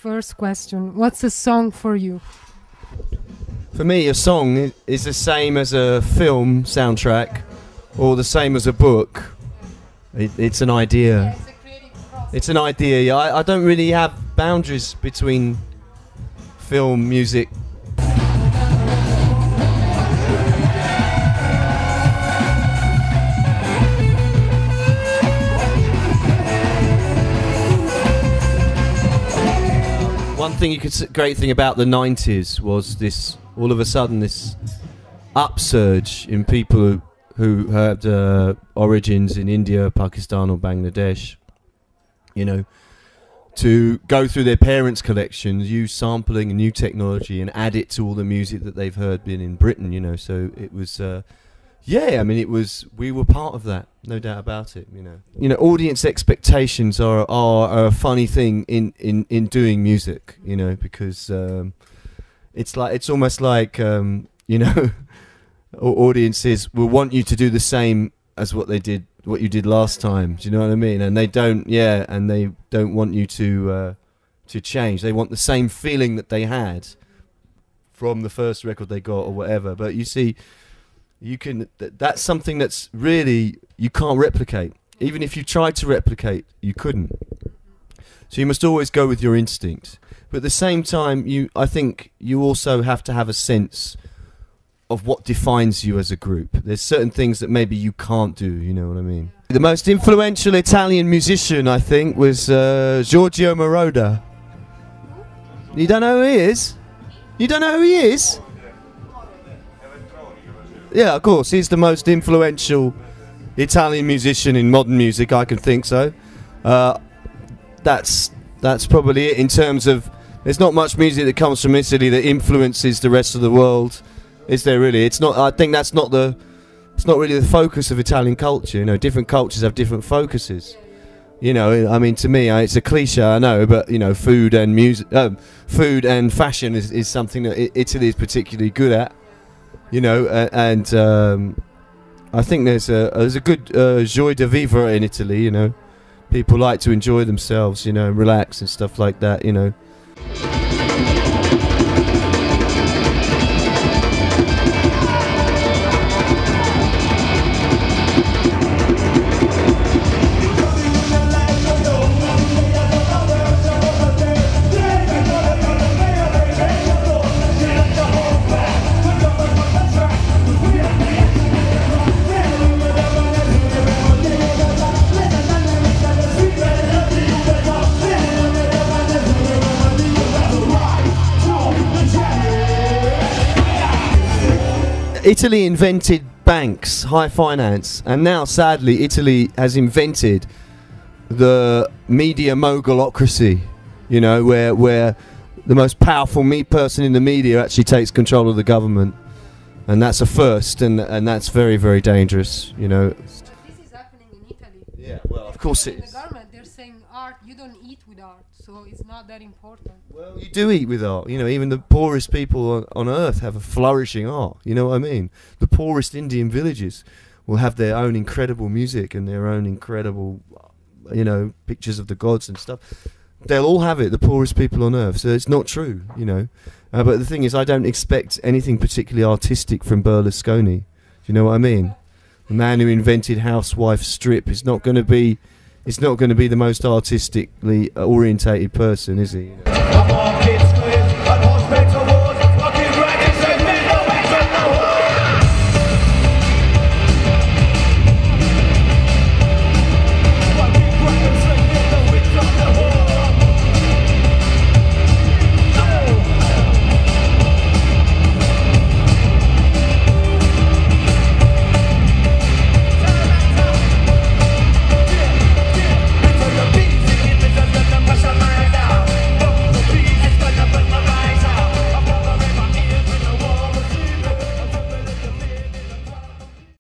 First question, what's a song for you? For me, a song is the same as a film soundtrack or the same as a book. It's an idea. Yeah, it's a creative process. It's an idea. Yeah, I don't really have boundaries between film, music. One thing great thing about the 90s was this, all of a sudden, this upsurge in people who had origins in India, Pakistan or Bangladesh, you know, to go through their parents' collections, use sampling and new technology and add it to all the music that they've heard been in Britain, you know. So it was, yeah, I mean, it was, we were part of that, no doubt about it, you know. You know, audience expectations are a funny thing in doing music, you know, because it's almost like, you know, audiences will want you to do the same as what you did last time. Do you know what I mean? And they don't, yeah, and they don't want you to change. They want the same feeling that they had from the first record they got or whatever. But you see, you can. That's something that's really you can't replicate. Even if you tried to replicate, you couldn't. So you must always go with your instinct. But at the same time, I think you also have to have a sense of what defines you as a group. There's certain things that maybe you can't do, you know what I mean? The most influential Italian musician, I think, was Giorgio Moroder. You don't know who he is? You don't know who he is? Yeah, of course, he's the most influential Italian musician in modern music, I can think so. That's probably it in terms of, there's not much music that comes from Italy that influences the rest of the world. Is there really? It's not. I think that's not the. It's not really the focus of Italian culture. You know, different cultures have different focuses. You know, I mean, to me, it's a cliche, I know, but you know, food and music, food and fashion is something that Italy is particularly good at. You know, and I think there's a good joie de vivre in Italy. You know, people like to enjoy themselves. You know, and relax and stuff like that. You know. Italy invented banks, high finance, and now, sadly, Italy has invented the media mogulocracy, you know, where the most powerful person in the media actually takes control of the government. And that's a first, and that's very, very dangerous, you know. This is happening in Italy. Yeah, well, of course it is. In the government, they're saying art, you don't eat with art, so it's not that important. Well, you do eat with art. You know, even the poorest people on earth have a flourishing art. You know what I mean? The poorest Indian villages will have their own incredible music and their own incredible, you know, pictures of the gods and stuff. They'll all have it, the poorest people on earth. So it's not true, you know. But the thing is, I don't expect anything particularly artistic from Berlusconi. Do you know what I mean? The man who invented housewife strip is not going to be. It's not going to be the most artistically orientated person, is he? You know?